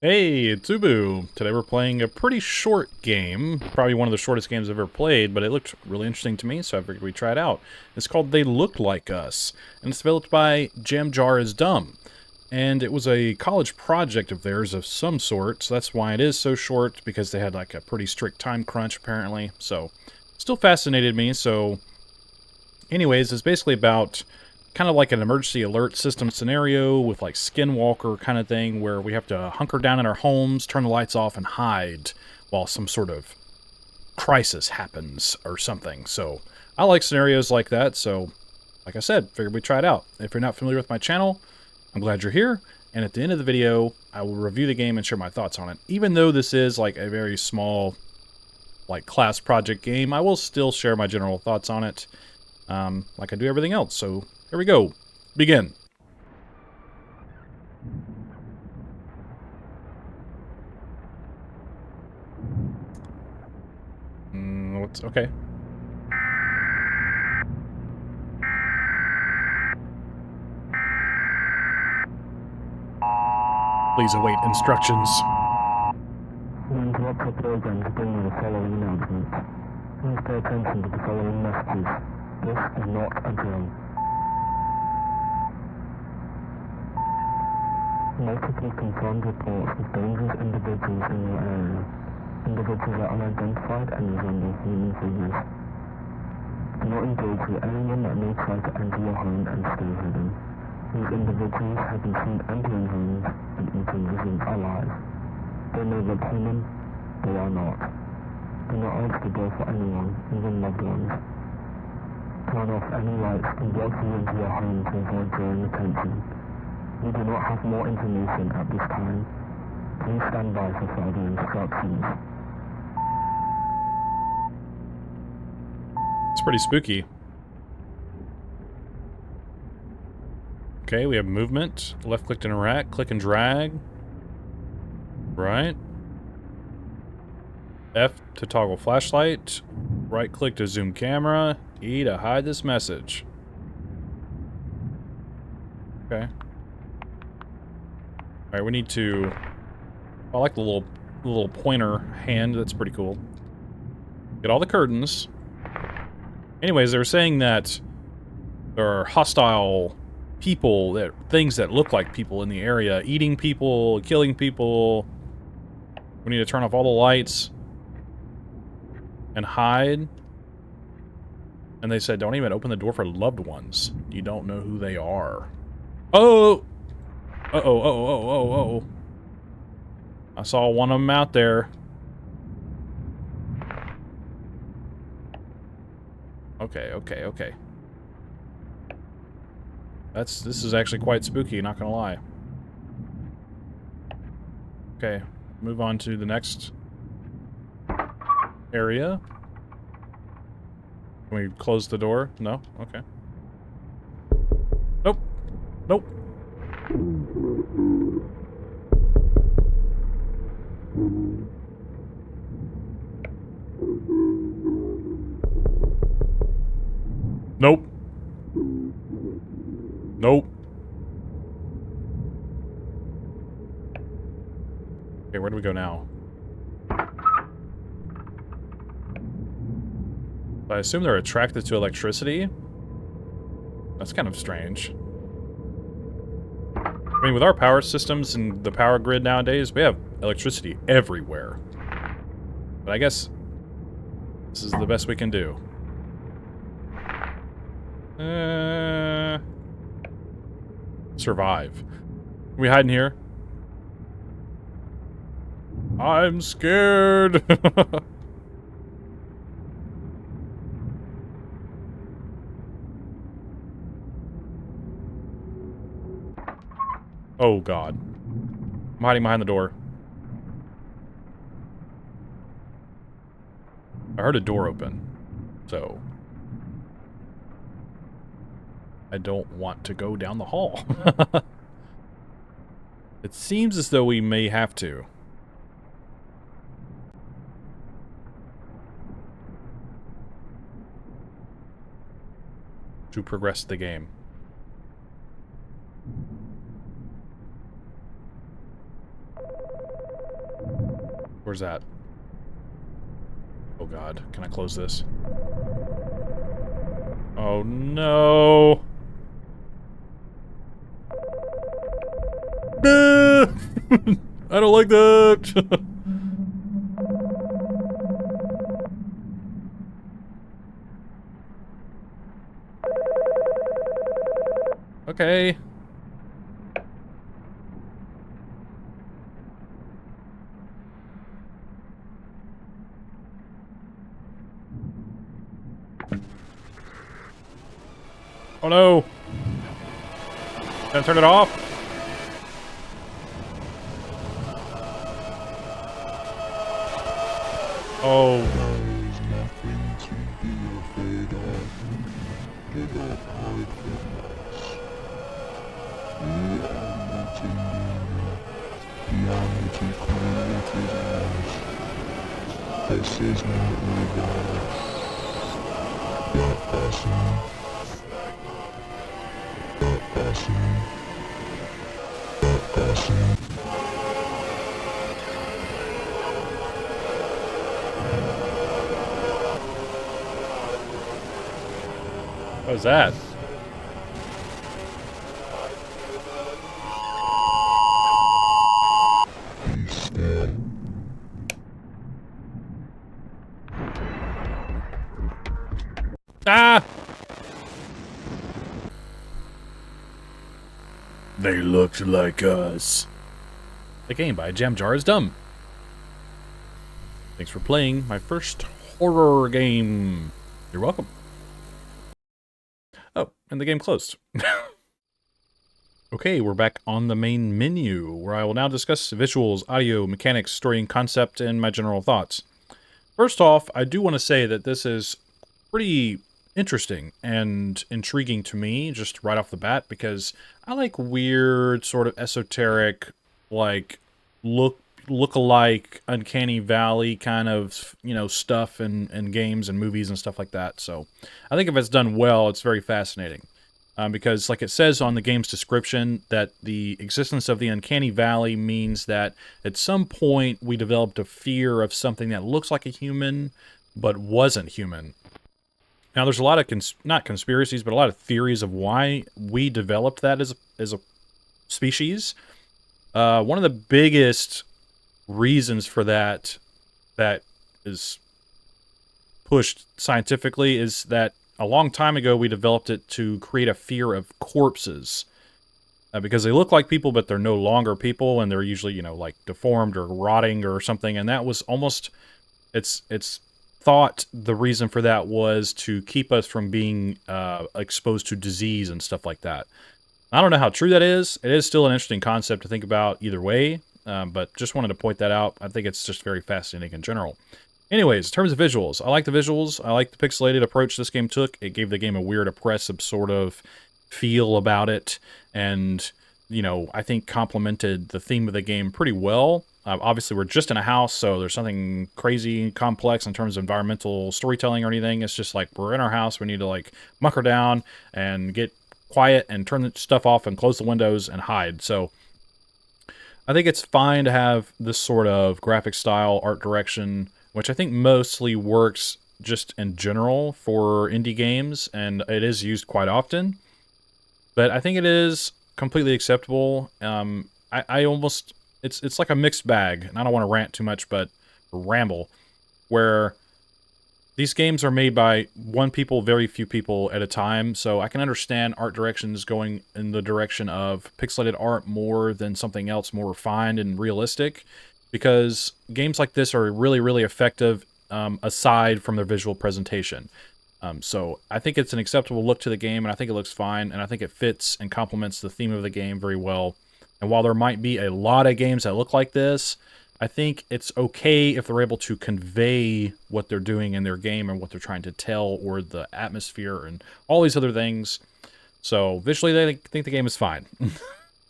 Hey, Tsubu! Today we're playing a pretty short game. Probably one of the shortest games I've ever played, but it looked really interesting to me, so I figured we'd try it out. It's called They Look Like Us, and it's developed by Jamjar is Dumb. And it was a college project of theirs of some sort, so that's why it is so short, because they had like a pretty strict time crunch, apparently. So, still fascinated me, so... Anyways, it's basically about kind of like an emergency alert system scenario with like Skinwalker kind of thing where we have to hunker down in our homes, turn the lights off, and hide while some sort of crisis happens or something. So I like scenarios like that, so like I said, figured we'd try it out. If you're not familiar with my channel, I'm glad you're here, and at the end of the video, I will review the game and share my thoughts on it. Even though this is like a very small like class project game, I will still share my general thoughts on it, like I do everything else. So here we go. Begin. What's okay? Please await instructions. We interrupt our program to bring you the following announcements. Please pay attention to the following messages. This is not a drill. Multiple confirmed reports of dangerous individuals in your area. Individuals are unidentified and resemble human figures. Do not engage with anyone that may try to enter your home and stay hidden. These individuals have been seen entering homes and eating within our lives. They may look human, they are not. Do not answer the door for anyone, even loved ones. Turn off any lights and block you into your home to avoid drawing attention. We do not have more information at this time. Please stand by for further instructions. It's pretty spooky. Okay, we have movement. Left click to interact, click and drag. Right. F to toggle flashlight. Right click to zoom camera. E to hide this message. Okay. Alright, we need to... I like the little pointer hand. That's pretty cool. Get all the curtains. Anyways, they were saying that there are hostile people, things that look like people in the area, eating people, killing people. We need to turn off all the lights and hide. And they said, don't even open the door for loved ones. You don't know who they are. Oh! Uh-oh, uh-oh. I saw one of them out there. Okay. This is actually quite spooky, not gonna lie. Okay, move on to the next area. Can we close the door? No? Okay. Nope. Nope. Nope. Nope. Okay, where do we go now? I assume they're attracted to electricity? That's kind of strange. I mean, with our power systems and the power grid nowadays, we have electricity everywhere. But I guess this is the best we can do. Survive. Can we hide in here? I'm scared! Oh god. I'm hiding behind the door. I heard a door open, so... I don't want to go down the hall. It seems as though we may have to. To progress the game. Where's that? Oh god, can I close this? Oh no! I don't like that! Okay. Oh no! Can I turn it off? Oh. There is nothing to be afraid of. Do not hide from us. We are not invading. Humanity created us. This is not over. That person. That person. That person. What was that? Be still. Ah! They looked like us. The game by Jam Jar is dumb. Thanks for playing my first horror game. You're welcome. Oh, and the game closed. Okay, we're back on the main menu, where I will now discuss visuals, audio, mechanics, story and concept, and my general thoughts. First off, I do want to say that this is pretty interesting and intriguing to me, just right off the bat, because I like weird, sort of esoteric, like, look-alike, uncanny valley kind of, you know, stuff in games and movies and stuff like that. So I think if it's done well, it's very fascinating. Because, like it says on the game's description, that the existence of the uncanny valley means that at some point we developed a fear of something that looks like a human, but wasn't human. Now, there's a lot of, not conspiracies, but a lot of theories of why we developed that as a species. One of the biggest reasons for that is pushed scientifically is that a long time ago we developed it to create a fear of corpses. Because they look like people, but they're no longer people, and they're usually, you know, like deformed or rotting or something, and that was almost, it's thought the reason for that was to keep us from being exposed to disease and stuff like that. I don't know how true that is. It is still an interesting concept to think about either way, but just wanted to point that out. I think it's just very fascinating in general. Anyways, in terms of visuals, I like the visuals. I like the pixelated approach this game took. It gave the game a weird, oppressive sort of feel about it, and, you know, I think complemented the theme of the game pretty well. Obviously, we're just in a house, so there's nothing crazy complex in terms of environmental storytelling or anything. It's just like, we're in our house, we need to, like, mucker down and get quiet and turn the stuff off and close the windows and hide. So I think it's fine to have this sort of graphic style, art direction, which I think mostly works just in general for indie games, and it is used quite often. But I think it is completely acceptable. I almost, it's like a mixed bag, and I don't want to rant too much, but ramble, where these games are made by one people, very few people at a time, so I can understand art directions going in the direction of pixelated art more than something else more refined and realistic, because games like this are really, really effective aside from their visual presentation. So I think it's an acceptable look to the game, and I think it looks fine, and I think it fits and complements the theme of the game very well. And while there might be a lot of games that look like this, I think it's okay if they're able to convey what they're doing in their game and what they're trying to tell, or the atmosphere and all these other things. So visually, they think the game is fine.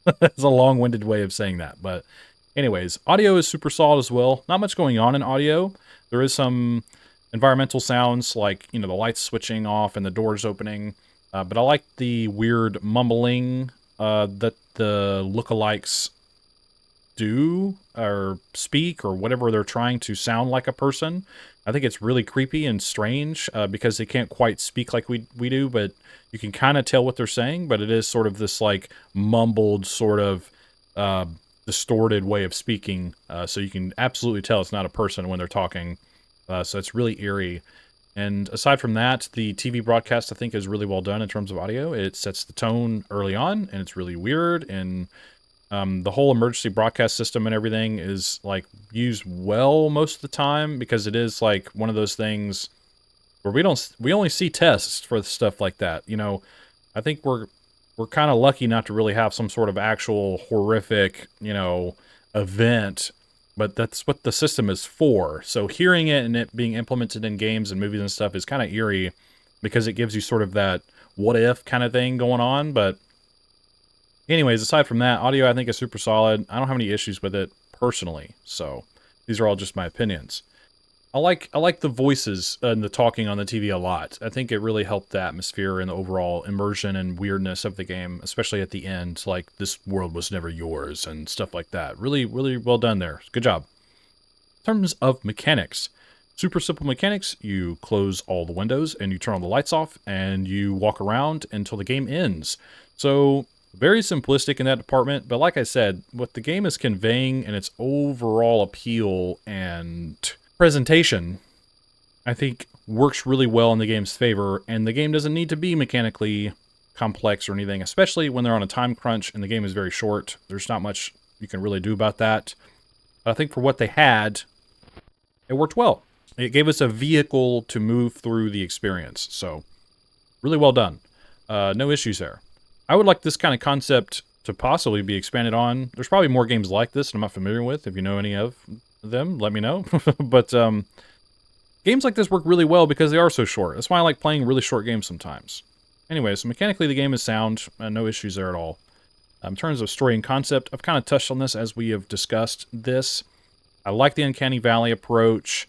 That's a long-winded way of saying that, but anyways, audio is super solid as well. Not much going on in audio. There is some environmental sounds, like, you know, the lights switching off and the doors opening, but I like the weird mumbling that the lookalikes do or speak or whatever they're trying to sound like a person. I think it's really creepy and strange because they can't quite speak like we do, but you can kind of tell what they're saying, but it is sort of this like mumbled sort of distorted way of speaking. So you can absolutely tell it's not a person when they're talking. So it's really eerie. And aside from that, the TV broadcast, I think, is really well done in terms of audio. It sets the tone early on, and it's really weird. And the whole emergency broadcast system and everything is, like, used well most of the time, because it is, like, one of those things where we only see tests for stuff like that. You know, I think we're kind of lucky not to really have some sort of actual horrific, you know, event. But that's what the system is for. So hearing it and it being implemented in games and movies and stuff is kind of eerie because it gives you sort of that what if kind of thing going on. But anyways, aside from that, audio I think is super solid. I don't have any issues with it personally. So these are all just my opinions. I like the voices and the talking on the TV a lot. I think it really helped the atmosphere and the overall immersion and weirdness of the game, especially at the end, like this world was never yours and stuff like that. Really, really well done there. Good job. In terms of mechanics, super simple mechanics. You close all the windows and you turn all the lights off and you walk around until the game ends. So very simplistic in that department, but like I said, what the game is conveying and its overall appeal and presentation, I think, works really well in the game's favor, and the game doesn't need to be mechanically complex or anything, especially when they're on a time crunch and the game is very short. There's not much you can really do about that. But I think for what they had, it worked well. It gave us a vehicle to move through the experience, so really well done. No issues there. I would like this kind of concept to possibly be expanded on. There's probably more games like this that I'm not familiar with. If you know any of them, let me know. But games like this work really well because they are so short. That's why I like playing really short games sometimes. Anyway, so mechanically the game is sound. No issues there at all. In terms of story and concept, I've kind of touched on this as we have discussed this. I like the Uncanny Valley approach,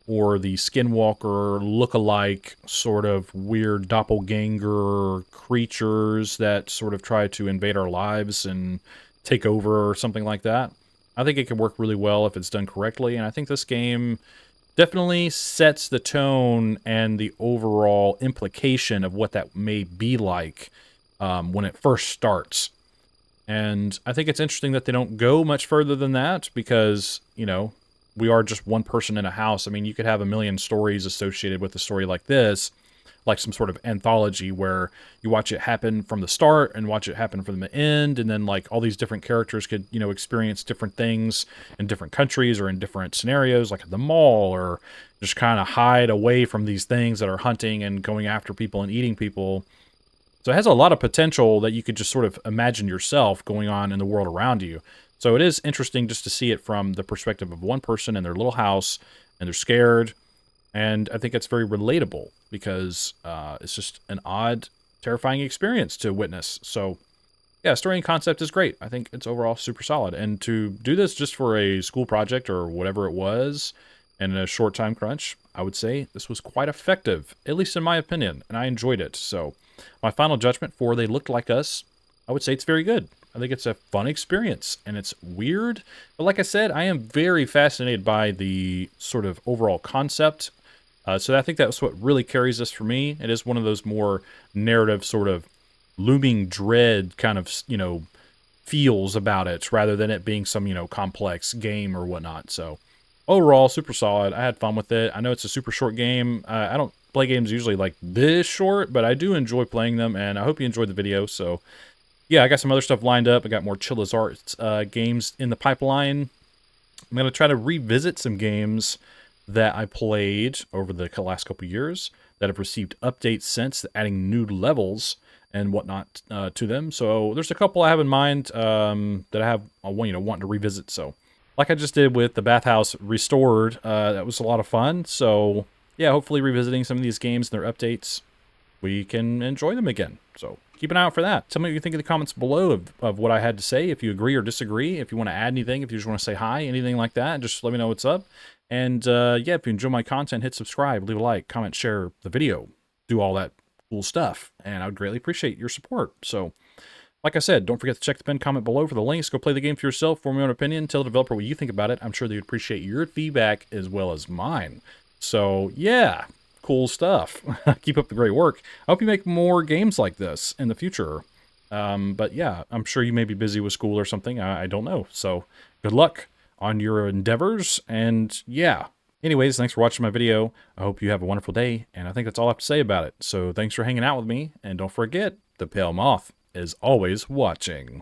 or the Skinwalker look-alike sort of weird doppelganger creatures that sort of try to invade our lives and take over or something like that. I think it can work really well if it's done correctly, and I think this game definitely sets the tone and the overall implication of what that may be like when it first starts. And I think it's interesting that they don't go much further than that because, you know, we are just one person in a house. I mean, you could have a million stories associated with a story like this, like some sort of anthology where you watch it happen from the start and watch it happen from the end, and then like all these different characters could, you know, experience different things in different countries or in different scenarios, like at the mall, or just kind of hide away from these things that are hunting and going after people and eating people. So it has a lot of potential that you could just sort of imagine yourself going on in the world around you. So it is interesting just to see it from the perspective of one person in their little house, and they're scared. And I think it's very relatable because it's just an odd, terrifying experience to witness. So, yeah, story and concept is great. I think it's overall super solid. And to do this just for a school project or whatever it was in a short time crunch, I would say this was quite effective, at least in my opinion, and I enjoyed it. So my final judgment for They Looked Like Us, I would say it's very good. I think it's a fun experience, and it's weird. But like I said, I am very fascinated by the sort of overall concept. So I think that's what really carries this for me. It is one of those more narrative sort of looming dread kind of, you know, feels about it, rather than it being some, you know, complex game or whatnot. So overall, super solid. I had fun with it. I know it's a super short game. I don't play games usually like this short, but I do enjoy playing them, and I hope you enjoyed the video. So yeah, I got some other stuff lined up. I got more Chilla's Arts games in the pipeline. I'm going to try to revisit some games that I played over the last couple years that have received updates since, adding new levels and whatnot to them. So there's a couple I have in mind that I have, wanting to revisit. So like I just did with the Bathhouse Restored, that was a lot of fun. So yeah, hopefully revisiting some of these games and their updates, we can enjoy them again. So keep an eye out for that. Tell me what you think in the comments below of what I had to say, if you agree or disagree, if you want to add anything, if you just want to say hi, anything like that, just let me know what's up. And yeah, if you enjoy my content, hit subscribe, leave a like, comment, share the video, do all that cool stuff, and I would greatly appreciate your support. So Like I said, don't forget to check the pinned comment below for the links. Go play the game for yourself, form your own opinion, tell the developer what you think about it. I'm sure they would appreciate your feedback as well as mine. So, yeah, cool stuff. Keep up the great work. I hope you make more games like this in the future. But yeah, I'm sure you may be busy with school or something. I don't know. So, good luck on your endeavors. And yeah. Anyways, thanks for watching my video. I hope you have a wonderful day. And I think that's all I have to say about it. So, thanks for hanging out with me. And don't forget, the Pale Moth is always watching.